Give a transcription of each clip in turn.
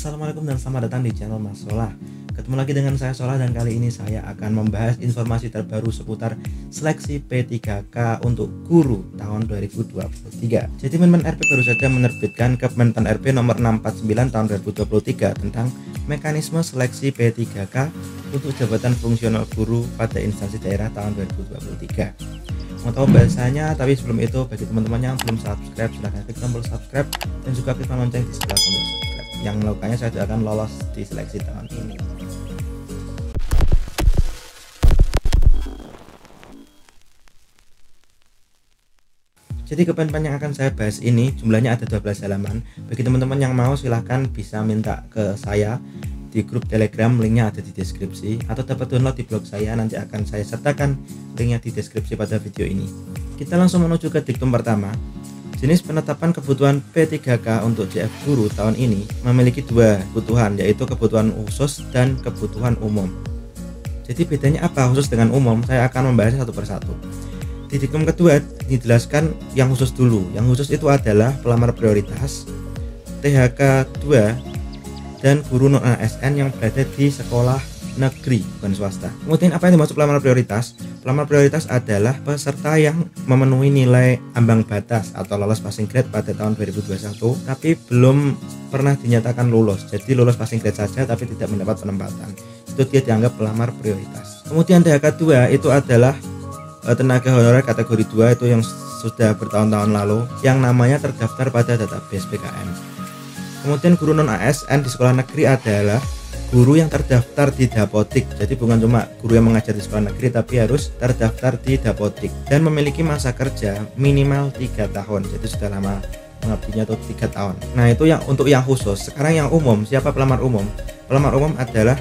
Assalamualaikum dan selamat datang di channel Mas Solah. Ketemu lagi dengan saya Solah dan kali ini saya akan membahas informasi terbaru seputar seleksi P3K untuk guru tahun 2023. Jadi Menpan RP baru saja menerbitkan Menpan RP nomor 649 tahun 2023 tentang mekanisme seleksi P3K untuk jabatan fungsional guru pada instansi daerah tahun 2023. Mau tahu bahasanya, tapi sebelum itu bagi teman-teman yang belum subscribe silahkan klik tombol subscribe dan juga klik lonceng di sebelah tombol subscribe. Yang melakukannya saya akan lolos di seleksi tahun ini. Jadi Menpan yang akan saya bahas ini jumlahnya ada 12 halaman. Bagi teman-teman yang mau silahkan bisa minta ke saya di grup Telegram, linknya ada di deskripsi, atau dapat download di blog saya, nanti akan saya sertakan linknya di deskripsi pada video ini. Kita langsung menuju ke diktum pertama. Jenis penetapan kebutuhan P3K untuk JF guru tahun ini memiliki dua kebutuhan, yaitu kebutuhan khusus dan kebutuhan umum. Jadi bedanya apa khusus dengan umum? Saya akan membahasnya satu persatu. Di diktum kedua dijelaskan yang khusus dulu. Yang khusus itu adalah pelamar prioritas, THK 2, dan guru non ASN yang berada di sekolah negeri bukan swasta. Kemudian apa yang dimaksud pelamar prioritas? Pelamar prioritas adalah peserta yang memenuhi nilai ambang batas atau lolos passing grade pada tahun 2021 tapi belum pernah dinyatakan lulus. Jadi lulus passing grade saja tapi tidak mendapat penempatan. Itu dia dianggap pelamar prioritas. Kemudian THK 2 itu adalah tenaga honorer kategori 2 itu yang sudah bertahun-tahun lalu yang namanya terdaftar pada database PKM. Kemudian guru non ASN di sekolah negeri adalah guru yang terdaftar di Dapodik. Jadi bukan cuma guru yang mengajar di sekolah negeri tapi harus terdaftar di Dapodik dan memiliki masa kerja minimal 3 tahun. Jadi sudah lama mengabdinya atau 3 tahun. Nah, itu yang untuk yang khusus. Sekarang yang umum, siapa pelamar umum? Pelamar umum adalah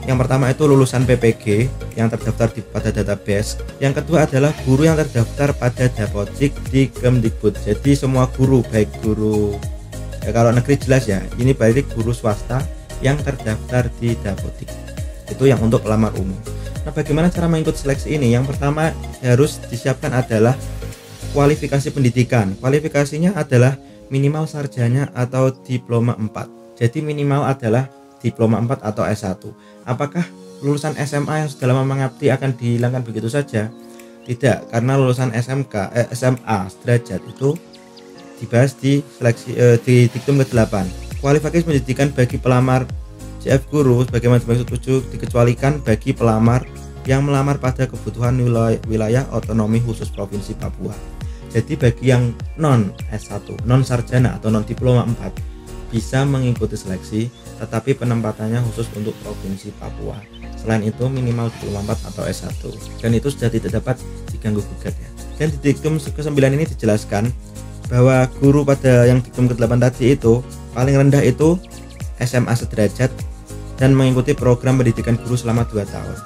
yang pertama itu lulusan PPG yang terdaftar pada database. Yang kedua adalah guru yang terdaftar pada Dapodik di Kemdikbud. Jadi semua guru, baik guru kalau negeri jelas ya, ini balik guru swasta yang terdaftar di Dapodik. Itu yang untuk pelamar umum. Nah, bagaimana cara mengikuti seleksi ini? Yang pertama harus disiapkan adalah kualifikasi pendidikan. Kualifikasinya adalah minimal sarjana atau diploma 4. Jadi minimal adalah diploma 4 atau S1. Apakah lulusan SMA yang sudah lama mengabdi akan dihilangkan begitu saja? Tidak, karena lulusan SMA sederajat itu dibahas di seleksi di diktum ke-8. Kualifikasi pendidikan bagi pelamar JF guru sebagaimana dimaksud 7 dikecualikan bagi pelamar yang melamar pada kebutuhan wilayah otonomi khusus Provinsi Papua. Jadi bagi yang non S1, non sarjana atau non diploma 4 bisa mengikuti seleksi, tetapi penempatannya khusus untuk Provinsi Papua. Selain itu minimal diploma 4 atau S1 dan itu sudah tidak dapat diganggu gugat ya. Dan di diktum ke-9 ini dijelaskan bahwa guru pada yang diktum ke-8 tadi itu paling rendah itu SMA sederajat dan mengikuti program pendidikan guru selama 2 tahun.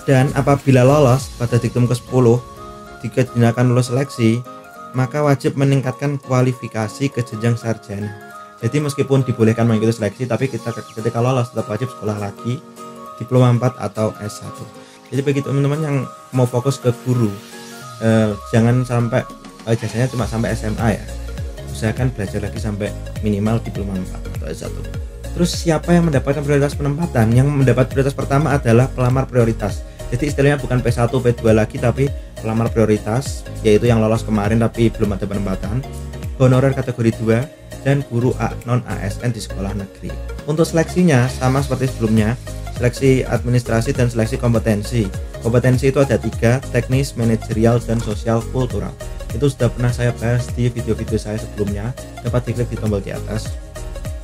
Dan apabila lolos pada diktum ke-10 jika dinyatakan lulus seleksi, maka wajib meningkatkan kualifikasi ke jenjang sarjana. Jadi meskipun dibolehkan mengikuti seleksi, tapi ketika lolos tetap wajib sekolah lagi diploma 4 atau S1. Jadi bagi teman-teman yang mau fokus ke guru, jangan sampai ijazahnya cuma sampai SMA ya. Usahakan belajar lagi sampai minimal diploma 4 atau S1. Terus siapa yang mendapatkan prioritas penempatan? Yang mendapat prioritas pertama adalah pelamar prioritas. Jadi istilahnya bukan P1, P2 lagi tapi pelamar prioritas, yaitu yang lolos kemarin tapi belum ada penempatan, honorer kategori 2 dan guru non ASN di sekolah negeri. Untuk seleksinya sama seperti sebelumnya, seleksi administrasi dan seleksi kompetensi. Kompetensi itu ada 3, teknis, manajerial, dan sosial kultural. Itu sudah pernah saya bahas di video-video saya sebelumnya, dapat diklik di tombol di atas.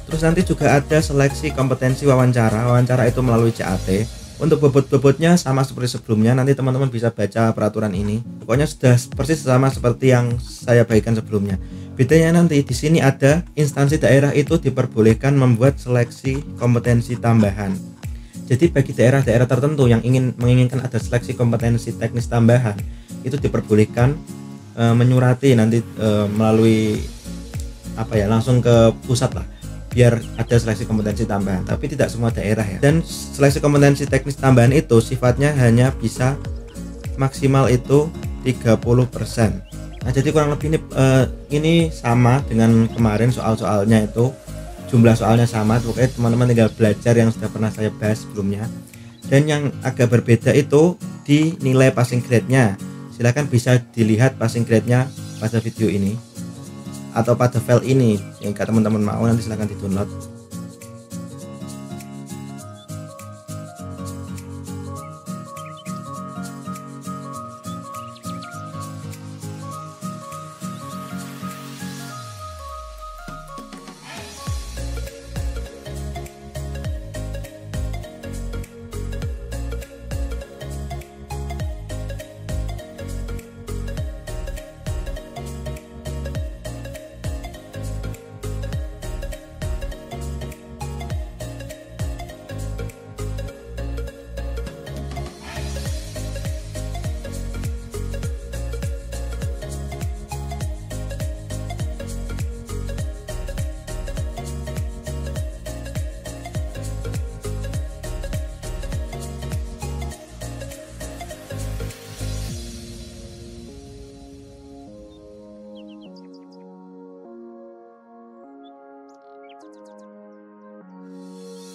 Terus nanti juga ada seleksi kompetensi wawancara. Wawancara itu melalui CAT. Untuk bobot-bobotnya sama seperti sebelumnya, nanti teman-teman bisa baca peraturan ini. Pokoknya sudah persis sama seperti yang saya bagikan sebelumnya. Bedanya nanti di sini ada instansi daerah itu diperbolehkan membuat seleksi kompetensi tambahan. Jadi bagi daerah-daerah tertentu yang menginginkan ada seleksi kompetensi teknis tambahan, itu diperbolehkan menyurati nanti melalui langsung ke pusat lah, biar ada seleksi kompetensi tambahan. Tapi tidak semua daerah ya. Dan seleksi kompetensi teknis tambahan itu sifatnya hanya bisa maksimal itu 30%. Nah, jadi kurang lebih ini sama dengan kemarin soal-soalnya itu. jumlah soalnya sama, pokoknya teman-teman tinggal belajar yang sudah pernah saya bahas sebelumnya. Dan yang agak berbeda itu di nilai passing grade-nya. Silahkan bisa dilihat passing grade-nya pada video ini atau pada file ini. Jika teman-teman mau nanti silahkan di download.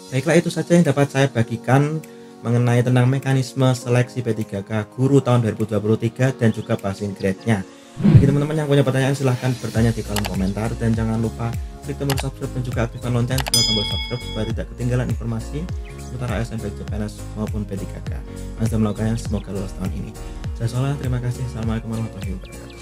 Baiklah, itu saja yang dapat saya bagikan mengenai tentang mekanisme seleksi P3K guru tahun 2023 dan juga passing grade-nya. Bagi teman-teman yang punya pertanyaan silahkan bertanya di kolom komentar, dan jangan lupa klik tombol subscribe dan juga aktifkan lonceng serta tombol subscribe supaya tidak ketinggalan informasi seputar ASN baik CPNS maupun P3K. Yang sudah melakukannya semoga lulus tahun ini. Saya Sola, terima kasih. Assalamualaikum warahmatullahi wabarakatuh.